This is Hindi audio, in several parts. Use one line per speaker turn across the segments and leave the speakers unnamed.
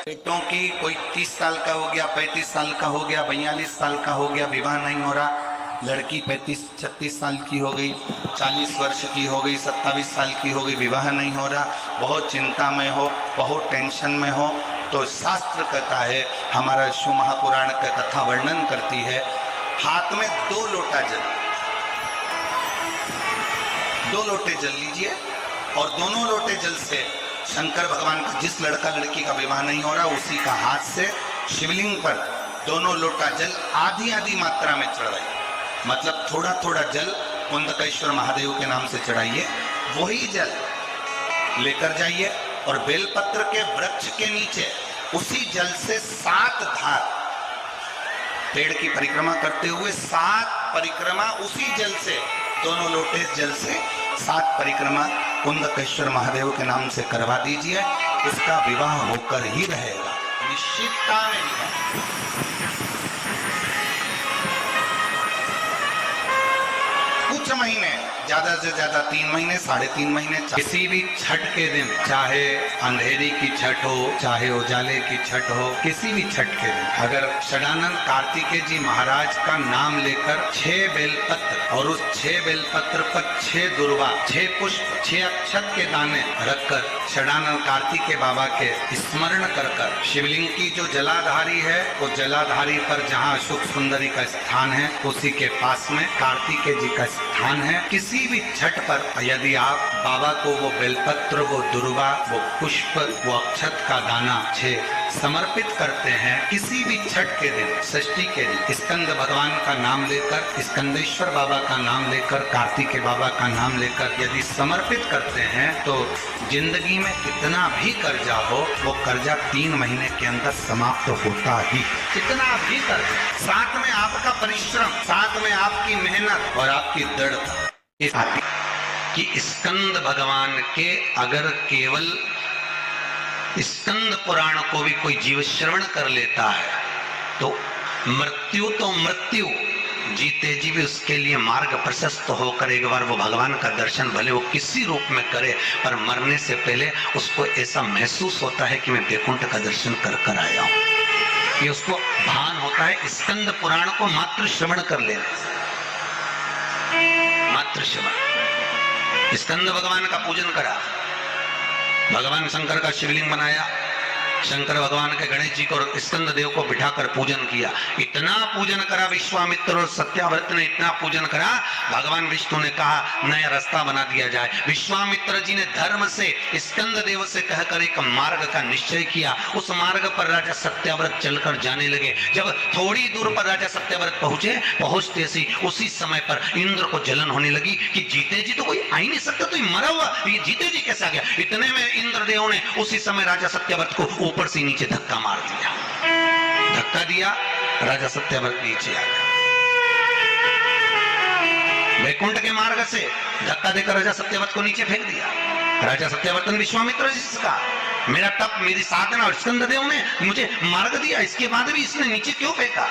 बेटों की कोई 30 साल का हो गया, 35 साल का हो गया, 42 साल का हो गया, विवाह नहीं हो रहा। लड़की 35-36 साल की हो गई, 40 वर्ष की हो गई, 27 साल की हो गई, विवाह नहीं हो रहा, बहुत चिंता में हो, बहुत टेंशन में हो, तो शास्त्र कहता है, हमारा शिव महापुराण का कथा वर्णन करती है, हाथ में 2 लोटा जल, 2 लोटे जल लीजिए और दोनों लोटे जल से शंकर भगवान का, जिस लड़का लड़की का विवाह नहीं हो रहा उसी का हाथ से शिवलिंग पर दोनों लोटा जल आधी आधी मात्रा में चढ़ाइए। मतलब थोड़ा थोड़ा जल कुंदकेश्वर महादेव के नाम से चढ़ाइए, वही जल लेकर जाइए और बेलपत्र के वृक्ष के नीचे उसी जल से 7 धार, पेड़ की परिक्रमा करते हुए 7 परिक्रमा उसी जल से, दोनों लोटे जल से 7 परिक्रमा कुंदकेश्वर महादेव के नाम से करवा दीजिए। उसका विवाह होकर ही रहेगा, निश्चितता में विवाह। कुछ महीने, ज्यादा से ज्यादा 3 महीने, 3.5 महीने, किसी भी छठ के दिन, चाहे अंधेरी की छठ हो, चाहे उजाले की छठ हो, किसी भी छठ के दिन अगर षडानंद कार्तिकेय जी महाराज का नाम लेकर 6 बेलपत्र और उस 6 बेलपत्र पर 6 दुर्वा, 6 पुष्प, 6 अक्षत के दाने रखकर षडानंद कार्तिकेय बाबा के स्मरण कर कर शिवलिंग की जो जलाधारी है, वो जलाधारी पर जहाँ सुख सुंदरी का स्थान है उसी के पास में कार्तिकेय जी का स्थान है। किसी भी छठ पर यदि आप बाबा को वो बेलपत्र, वो दुर्वा, वो पुष्प, वो अक्षत का दाना 6 समर्पित करते हैं, किसी भी छठ के दिन, षष्ठी के दिन स्कंद भगवान का नाम लेकर, स्कंदेश्वर बाबा का नाम लेकर, कार्तिकेय बाबा का नाम लेकर यदि समर्पित करते हैं तो जिंदगी में कितना भी कर्जा हो, वो कर्जा 3 महीने के अंदर समाप्त होता ही। कितना भी कर्जा, साथ में आपका परिश्रम, साथ में आपकी मेहनत और आपकी दृढ़ता कि स्कंद भगवान के अगर केवल स्कंद पुराण को भी कोई जीव श्रवण कर लेता है तो मृत्यु तो मृत्यु, जीते जी भी उसके लिए मार्ग प्रशस्त होकर एक बार वो भगवान का दर्शन भले वो किसी रूप में करे, पर मरने से पहले उसको ऐसा महसूस होता है कि मैं वैकुंठ का दर्शन कर कर आया हूं। ये उसको भान होता है स्कंद पुराण को मात्र श्रवण कर लेने से, मात्र श्रवण। स्कंद भगवान का पूजन करा, भगवान शंकर का शिवलिंग बनाया, शंकर भगवान के गणेश जी को स्कंद देव को बिठाकर पूजन किया, इतना पूजन करा विश्वामित्र और सत्याव्रत ने, इतना पूजन करा, भगवान विष्णु ने कहा नया रास्ता बना दिया जाए। विश्वामित्र जी ने धर्म से स्कंद देव से कहकर एक मार्ग का निश्चय किया, उस मार्ग पर राजा सत्याव्रत चलकर जाने लगे। जब थोड़ी दूर पर राजा सत्याव्रत पहुंचे, पहुंचते सी उसी समय पर इंद्र को जलन होने लगी कि जीते जी तो कोई आ ही नहीं सकता, तो ये मरा हुआ, ये जीते जी कैसा गया। इतने में इंद्रदेव ने उसी समय राजा सत्याव्रत को ऊपर से नीचे धक्का मार दिया, धक्का दिया, राजा सत्याव्रत नीचे आ गया। वैकुंठ के मार्ग से धक्का देकर राजा सत्याव्रत को नीचे फेंक दिया। राजा सत्याव्रत ने विश्वामित्र जी से कहा मेरा तप, मेरी साधना और स्कंददेव ने मुझे मार्ग दिया, इसके बाद भी इसने नीचे क्यों फेंका,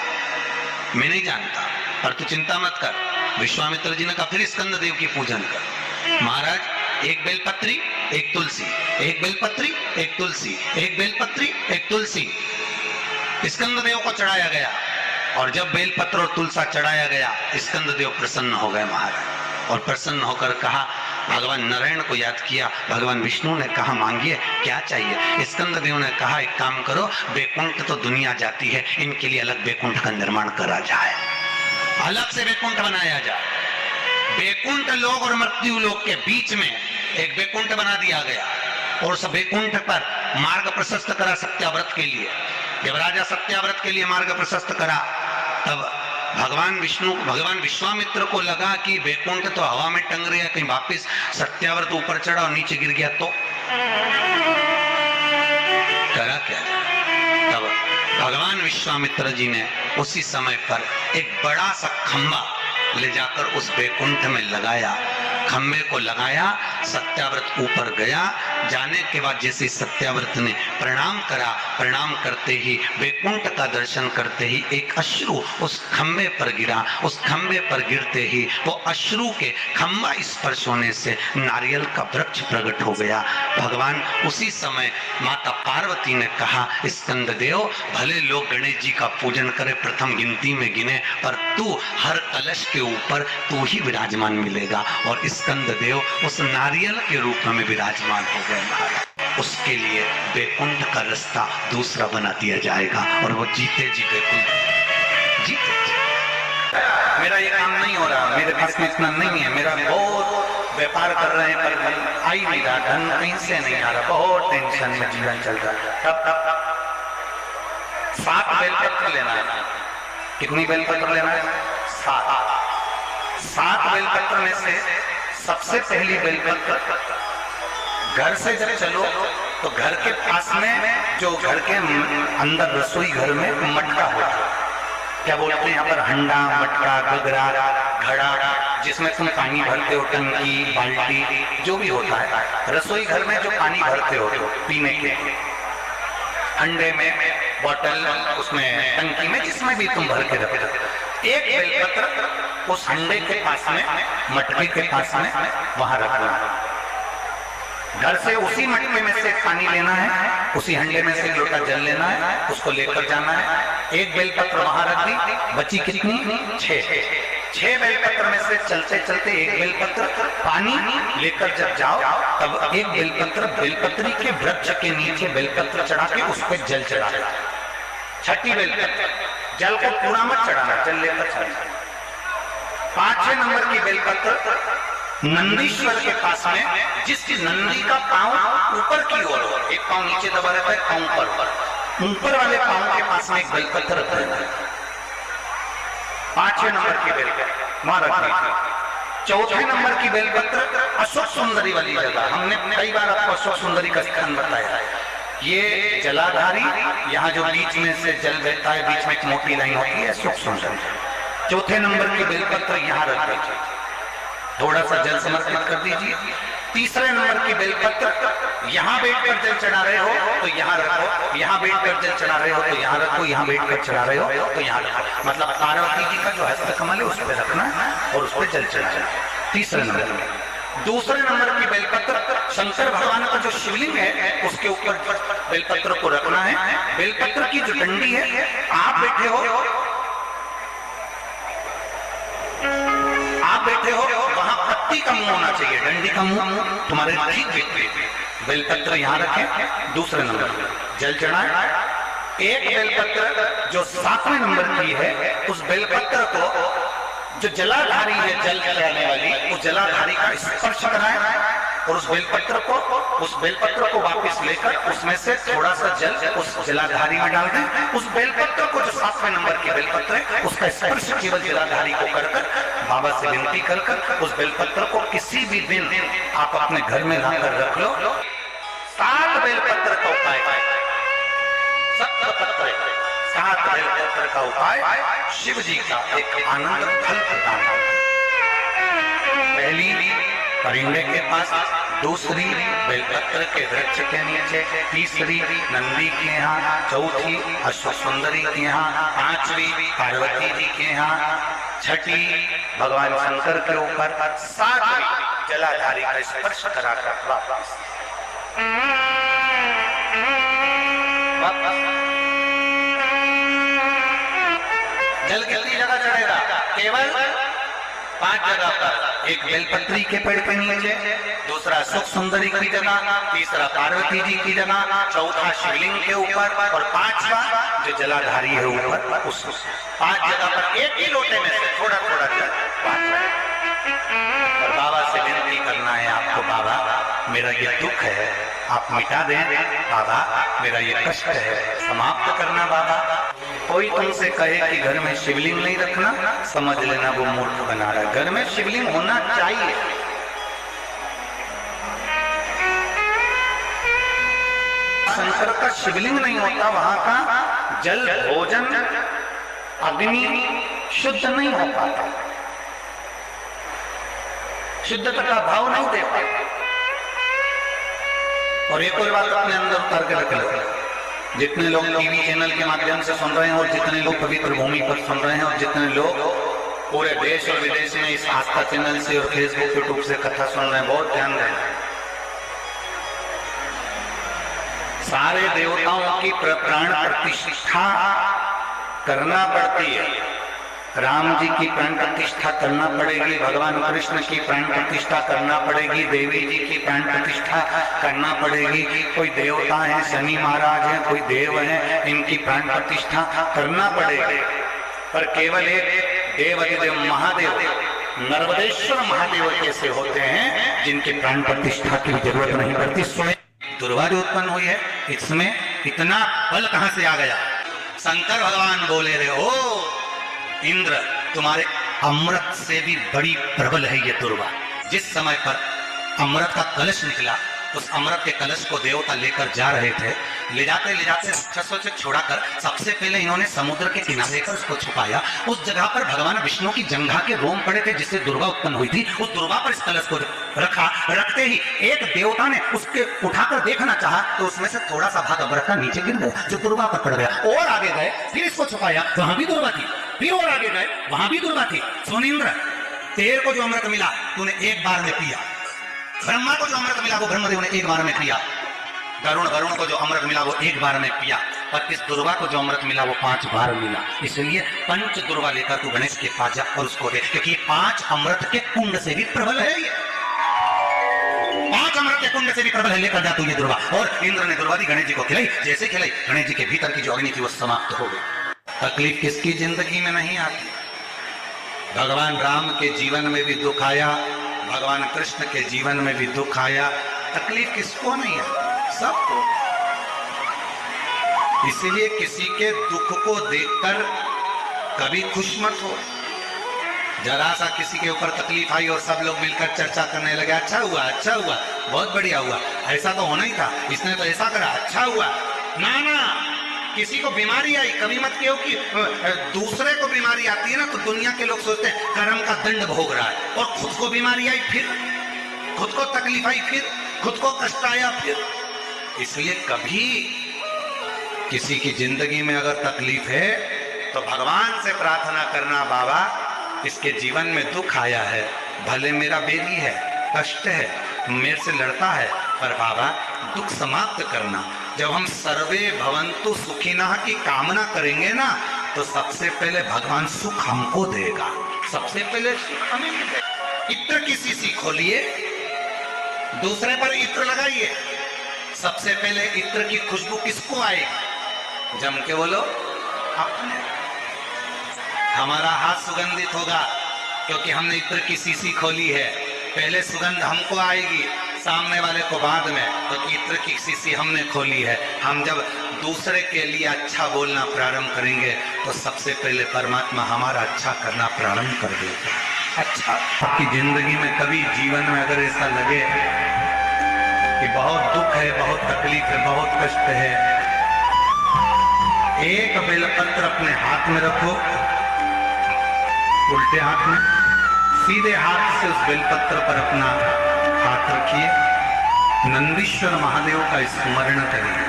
मैं नहीं जानता, पर तू चिंता मत कर। विश्वामित्र जी ने कहा फिर स्कंददेव की पूजन कर। महाराज एक बेलपत्री, एक तुलसी, एक बेलपत्री, एक तुलसी, एक बेलपत्री, एक तुलसी स्कंददेव को चढ़ाया गया। और जब बेलपत्र और तुलसा चढ़ाया गया, स्कंददेव प्रसन्न हो गए महाराज, और प्रसन्न होकर कहा, भगवान नारायण को याद किया, भगवान विष्णु ने कहा मांगिए क्या चाहिए। स्कंददेव ने कहा एक काम करो, वैकुंठ तो दुनिया जाती है, इनके लिए अलग वैकुंठ का निर्माण करा जाए, अलग से वैकुंठ बनाया जाए। वैकुंठ लोक और मृत्यु लोक के बीच में एक वैकुंठ बना दिया गया और उस वैकुंठ पर मार्ग प्रशस्त करा सत्याव्रत के लिए। जब राजा सत्याव्रत के लिए मार्ग प्रशस्त करा, तब भगवान विश्वामित्र को लगा कि वैकुंठ तो हवा में टंग रहा है, कहीं वापिस सत्याव्रत ऊपर चढ़ा और नीचे गिर गया तो करा क्या। तब भगवान विश्वामित्र जी ने उसी समय पर एक बड़ा सा खंबा ले जाकर उस वैकुंठ में लगाया, खंबे को लगाया, सत्याव्रत ऊपर गया, जाने के बाद जैसे सत्याव्रत ने प्रणाम करा, प्रणाम करते ही वैकुंठ का दर्शन करते ही एक अश्रु उस खंबे पर गिरा। उस खंबे पर गिरते ही वो अश्रु के खंबा स्पर्श होने से नारियल का वृक्ष प्रकट हो गया। भगवान उसी समय माता पार्वती ने कहा, स्कंद देव भले लोग गणेश जी का पूजन करे, प्रथम गिनती में गिने, पर तू हर कलश के ऊपर तू ही विराजमान मिलेगा। और स्कंद देव उस नारियल के रूप में विराजमान हो गए महाराज। उसके लिए वैकुंठ का रास्ता दूसरा बना दिया जाएगा और वो जीते जी वैकुंठ जीते। मेरा ये काम नहीं हो रहा, मेरे पास में इतना नहीं है, मेरा बहुत व्यापार कर रहे हैं पर आ ही नहीं रहा, धन कहीं से नहीं आ रहा, बहुत टेंशन में जीवन चल रहा है। तब 7 बेलपत्र लेना है। कितनी बेलपत्र लेना है? 7 बेलपत्र में से सबसे पहली बेलपत्र घर से जब चलो तो घर के पास में जो घर के अंदर रसोई घर में मटका होता है, क्या बोलते हैं यहाँ पर, हंडा, मटका, गगरा, घड़ा, जिसमें तुम पानी भरते हो, टंकी, बाल्टी, जो भी होता है रसोई घर में जो पानी भरते हो पीने के, हंडे में, बोतल, उसमें टंकी में, जिसमें भी तुम भर के रखते हो, एक बेलपत्र उस हंडे के पास में, मटके के पास में वहां रखना है। घर से उसी मटके में से पानी लेना है, उसी हंडे में से एक लोटा जल लेना है, उसको लेकर जाना है। एक बेलपत्र वहां रख दी, बची कितनी? 6 बेलपत्र में से चलते चलते एक बेलपत्र पानी लेकर जब जाओ तब एक बेलपत्र बेलपत्री के वृक्ष के नीचे बेलपत्र चढ़ा के उस पर जल चढ़ाना। 6ठी बेलपत्र जल को पूरा मत चढ़ाना, जल लेकर चढ़ाना। 5वें नंबर की बेलपत्र नंदीश्वर के पास में, जिस नंदी का पांव ऊपर की ओर हो, एक पांव नीचे दबा रहता है, पांव ऊपर वाले पांव के पास में एक बेलपत्र रख देना है। 5वें नंबर की बेलपत्र वहां रख दी। 4थे नंबर की बेलपत्र अशोक सुंदरी वाली जगह, हमने कई बार आपको अशोक सुंदरी का स्थान बताया। ये जलाधारी, यहाँ जो बीच में से जल बहता है, बीच में एक मोटी लाइन होती है, अशोक सुंदरी। 4थे नंबर की बेलपत्र यहाँ रख दीजिए, थोड़ा सा जल समर्पित कर दीजिए। 3रे नंबर की बेलपत्र यहाँ बैठकर जल चढ़ा रहे हो तो यहाँ रखो, यहाँ बैठकर जल चढ़ा रहे हो तो यहाँ रखो, यहाँ बैठकर चढ़ा रहे हो तो यहाँ रखो, मतलब पार्वती जी का जो हस्तकमल है उस पर रखना और उस पर जल चढ़ाना। 3रे नंबर में। 2रे नंबर की बेलपत्र शंकर भगवान का जो शिवलिंग है उसके ऊपर बेलपत्र को रखना है। बेलपत्र की जो डंडी है, आप बैठे हो वहां पत्ती का मुंह होना चाहिए, डंडी का मुंह तुम्हारे ठीक बैठे। बेलपत्र यहाँ रखें। 2रे नंबर जल चढ़ाएं। एक बेलपत्र जो 7वें नंबर की है, उस बेलपत्र को जो जलाधारी है, जल चढ़ाने वाली, उस जलाधारी का स्पर्श कराएं और उस बेलपत्र को वापस लेकर उसमें से थोड़ा सा जल उस जलाधारी में डाल दें। उस बेलपत्र को, जो 7वें नंबर की बेलपत्र है, उसका स्पर्श केवल जलाधारी को कर बाबा से विनती कर उस बेलपत्र को किसी भी दिन आप अपने घर में लाकर रख लो। 7 बेलपत्र का उपाय, 7 बेलपत्र का उपाय शिव जी का एक आनंद फल प्रदान। पहली परिंदे के पास, 2री बेलपत्र के वृक्ष के नीचे, 3री नंदी के यहाँ, 4थी अश्व सुंदरी के यहाँ, 5वीं पार्वती जी के यहाँ, 6ठी भगवान शंकर के ऊपर, 7वीं जलाधारी का स्पर्श कराकर वापस। जल कितनी जगह चढ़ेगा? केवल 5 जगह पर। एक बेलपत्री के पेड़ के नीचे, 2रा सुख सुंदरी की जगह, 3रा पार्वती जी की जगह, 4था शिवलिंग के ऊपर और 5वां जो जलाधारी है ऊपर, उस 5 जगह पर एक ही लोटे में से थोड़ा थोड़ा जल। और बाबा से विनती करना है आपको, बाबा मेरा ये दुख है आप मिटा दें, बाबा मेरा ये कष्ट है समाप्त करना। बाबा कोई तुमसे कहे कि घर में शिवलिंग नहीं रखना, समझ लेना वो मूर्ख बना रहा है। घर में शिवलिंग होना चाहिए। शंकर का शिवलिंग नहीं होता, वहां का जल, भोजन, अग्नि शुद्ध नहीं हो पाता, शुद्धता का भाव नहीं दे पाता। और एक और बात अपने अंदर उतार के रख लो, जितने लोग टीवी चैनल के माध्यम से सुन रहे हैं और जितने लोग पवित्र भूमि पर सुन रहे हैं और जितने लोग पूरे देश और विदेश में इस आस्था चैनल से और फेसबुक यूट्यूब से कथा सुन रहे हैं, बहुत ध्यान दें। सारे देवताओं की प्राण प्रतिष्ठा करना पड़ती है। राम जी की प्राण प्रतिष्ठा करना पड़ेगी, भगवान कृष्ण की प्राण प्रतिष्ठा करना पड़ेगी, देवी जी की प्राण प्रतिष्ठा करना पड़ेगी। कोई देवता है, शनि महाराज है, कोई देव है, इनकी प्राण प्रतिष्ठा करना पड़ेगी। पर केवल एक देवाधिदेव महादेव नर्मदेश्वर महादेव कैसे होते हैं जिनकी प्राण प्रतिष्ठा की जरूरत नहीं पड़ती। स्वयं दुर्वा जो उत्पन्न हुई है, इसमें इतना बल कहां से आ गया। शंकर भगवान बोले रे, ओ इंद्र, तुम्हारे अमृत से भी बड़ी प्रबल है ये दुर्वा। जिस समय पर अमृत का कलश निकला, उस अमृत के कलश को देवता लेकर जा रहे थे। ले जाते राक्षसों से छुड़ाकर सबसे पहले इन्होंने समुद्र के किनारे पर उसको छुपाया। उस जगह पर भगवान विष्णु की जंघा के रोम पड़े थे जिससे दुर्वा उत्पन्न हुई थी। उस दुर्वा पर इस कलश को रखा। रखते ही एक देवता ने उसके उठाकर देखना चाहा तो उसमें से थोड़ा सा भाग अमृत का नीचे गिर गया जो दुर्वा पर पड़ गया। और आगे गए, फिर इसको छुपाया, वहां भी दुर्वा थी। फिर और आगे गए, वहां भी दुर्वा थी। सुन इंद्र, तेरे को जो अमृत मिला तूने एक बार में पिया। ब्रह्मा को जो अमृत मिला वो ब्रह्मदेव ने एक बार में पिया। वरुण को जो अमृत मिला वो एक बार में पिया। और इस दुर्वा को जो अमृत मिला वो 5 बार मिला। इसलिए पंच दुर्वा लेकर तू गणेश के पास जा और उसको दे, क्योंकि ये 5 अमृत के कुंड से भी प्रबल है। ये 5 अमृत के कुंड से भी प्रबल है, लेकर जा तू ये दुर्वा। और इंद्र ने दुर्वा दी, गणेश जी को खिलाई। जैसे खिलाई, गणेश जी के भीतर की जो अग्नि थी वो समाप्त हो गई। तकलीफ किसकी जिंदगी में नहीं आती। भगवान राम के जीवन में भी दुख आया, भगवान कृष्ण के जीवन में भी दुख आया। तकलीफ किसको नहीं है, सबको। इसीलिए किसी के दुख को देखकर कभी खुश मत हो। जरा सा किसी के ऊपर तकलीफ आई और सब लोग मिलकर चर्चा करने लगे, अच्छा हुआ, अच्छा हुआ, बहुत बढ़िया हुआ, ऐसा तो होना ही था, इसने तो ऐसा करा, अच्छा हुआ। ना ना, किसी को बीमारी आई, कभी मत कहो कि दूसरे को बीमारी आती है ना तो दुनिया के लोग सोचते हैं कर्म का दंड भोग रहा है। और खुद को बीमारी आई, फिर खुद को तकलीफ आई, फिर खुद को कष्ट आया, फिर। इसलिए कभी किसी की जिंदगी में अगर तकलीफ है तो भगवान से प्रार्थना करना, बाबा इसके जीवन में दुख आया है, भले मेरा बेली है, कष्ट है, मेरे से लड़ता है, पर बाबा दुख समाप्त करना। जब हम सर्वे भवन्तु सुखिनः की कामना करेंगे ना तो सबसे पहले भगवान सुख हमको देगा। सबसे पहले सुख हमें मिलेगा। इत्र की शीशी खोलिए, दूसरे पर इत्र लगाइए, सबसे पहले इत्र की खुशबू किसको आएगी? जम के बोलो, अपने। हमारा हाथ सुगंधित होगा क्योंकि हमने इत्र की शीशी खोली है। पहले सुगंध हमको आएगी, सामने वाले को बाद में, क्योंकि इत्र की शीशी हमने खोली है। हम जब दूसरे के लिए अच्छा बोलना प्रारंभ करेंगे तो सबसे पहले परमात्मा हमारा अच्छा करना प्रारंभ कर देगा। अच्छा, आपकी जिंदगी में कभी जीवन में अगर ऐसा लगे कि बहुत दुख है, बहुत तकलीफ है, बहुत कष्ट है, एक बेलपत्र अपने हाथ में रखो, उल्टे हाथ में, सीधे हाथ से उस बेलपत्र पर अपना हाथ रखिए, नंदीश्वर महादेव का स्मरण करिए,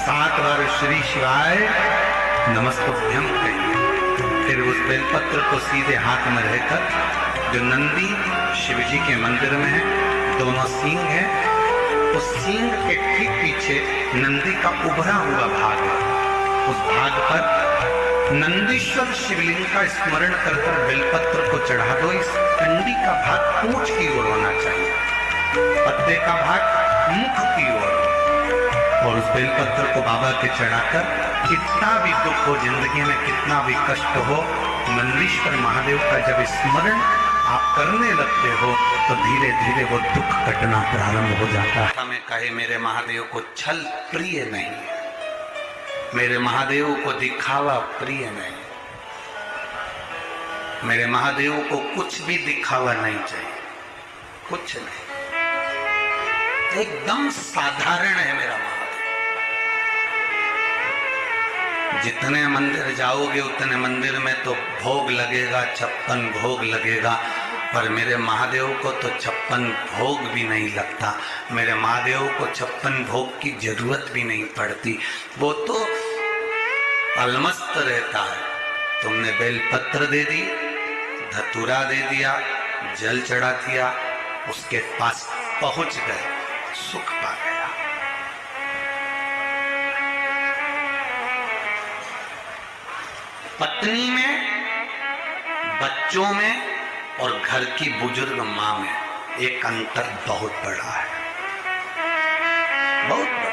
7 बार श्री शिवाय नमस्तुभ्यं कहिए। फिर उस बेलपत्र को सीधे हाथ में रहकर, जो नंदी शिव जी के मंदिर में है, दोनों सींग है, उस सींग के ठीक पीछे नंदी का उभरा हुआ भाग है, उस भाग पर नंदीश्वर शिवलिंग का स्मरण कर बेलपत्र को चढ़ा दो। इस डंडी का भाग पूंछ की ओर होना चाहिए, पत्ते का भाग मुख की ओर, और उस बेलपत्र को बाबा के चढ़ाकर कितना भी दुख हो जिंदगी में, कितना भी कष्ट हो, नंदीश्वर महादेव का जब स्मरण आप करने लगते हो तो धीरे धीरे वो दुख कटना प्रारंभ हो जाता है। हमें कहे मेरे महादेव को छल प्रिय नहीं, मेरे महादेव को दिखावा प्रिय नहीं, मेरे महादेव को कुछ भी दिखावा नहीं चाहिए, कुछ नहीं, एकदम साधारण है मेरा महादेव। जितने मंदिर जाओगे उतने मंदिर में तो भोग लगेगा, 56 भोग लगेगा, पर मेरे महादेव को तो 56 भोग भी नहीं लगता, मेरे महादेव को 56 भोग की जरूरत भी नहीं पड़ती, वो तो अलमस्त रहता है। तुमने बेलपत्र दे दी, धतूरा दे दिया, जल चढ़ा दिया, उसके पास पहुंच गए, सुख पा गया। पत्नी में, बच्चों में और घर की बुजुर्ग मां में एक अंतर बहुत बड़ा है, बहुत बड़ा।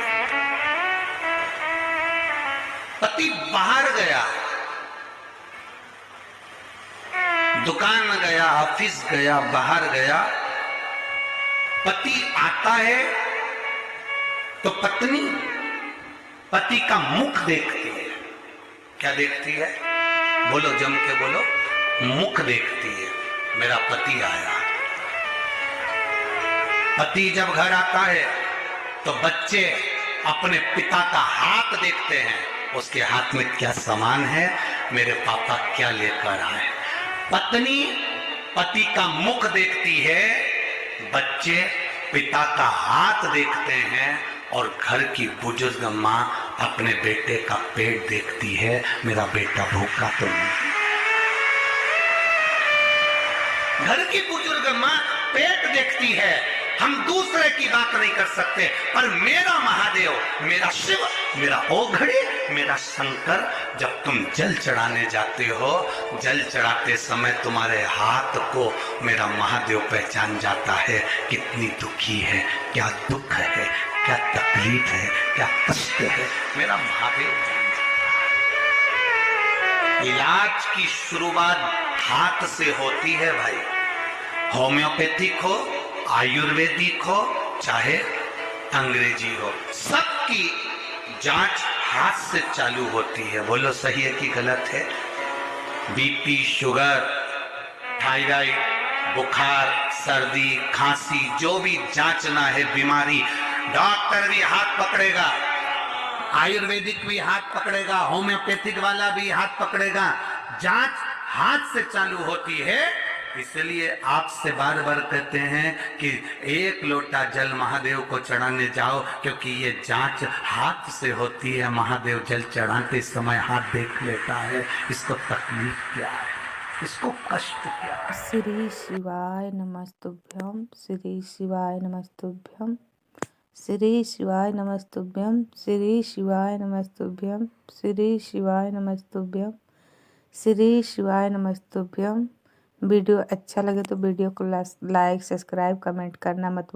पति बाहर गया, दुकान गया, ऑफिस गया, बाहर गया, पति आता है तो पत्नी पति का मुख देखती है। क्या देखती है? बोलो, जम के बोलो। मुख देखती है, मेरा पति आया। पति जब घर आता है तो बच्चे अपने पिता का हाथ देखते हैं, उसके हाथ में क्या सामान है, मेरे पापा क्या लेकर आए। पत्नी पति का मुख देखती है, बच्चे पिता का हाथ देखते हैं, और घर की बुजुर्ग मां अपने बेटे का पेट देखती है, मेरा बेटा भूखा तो नहीं। घर की बुजुर्ग मां पेट देखती है। हम दूसरे की बात नहीं कर सकते, पर मेरा महादेव, मेरा शिव, मेरा ओघड़ी, मेरा शंकर, जब तुम जल चढ़ाने जाते हो, जल चढ़ाते समय तुम्हारे हाथ को मेरा महादेव पहचान जाता है, कितनी दुखी है, क्या दुख है, क्या तकलीफ है, क्या कष्ट है, मेरा महादेव जानता है। इलाज की शुरुआत हाथ से होती है भाई। होम्योपैथिक हो, आयुर्वेदिक हो, चाहे अंग्रेजी हो, सबकी जांच हाथ से चालू होती है। बोलो सही है कि गलत है? बीपी, शुगर, थायराइड, बुखार, सर्दी, खांसी, जो भी जांचना है बीमारी, डॉक्टर भी हाथ पकड़ेगा, आयुर्वेदिक भी हाथ पकड़ेगा, होम्योपैथिक वाला भी हाथ पकड़ेगा। जांच हाथ से चालू होती है। इसलिए आपसे बार बार कहते हैं कि एक लोटा जल महादेव को चढ़ाने जाओ, क्योंकि ये जांच हाथ से होती है। महादेव जल चढ़ाते समय हाथ देख लेता है, इसको तकलीफ क्या है, इसको कष्ट क्या है।
श्री शिवाय नमस्तुभ्यम, श्री शिवाय नमस्तुभ्यम, श्री शिवाय नमस्तुभ्यम, श्री शिवाय नमस्तुभ्यम, श्री शिवाय नमस्तुभ्यम, श्री शिवाय नमस्तुभ्यम। वीडियो अच्छा लगे तो वीडियो को लाइक, सब्सक्राइब, कमेंट करना मत भूलिए।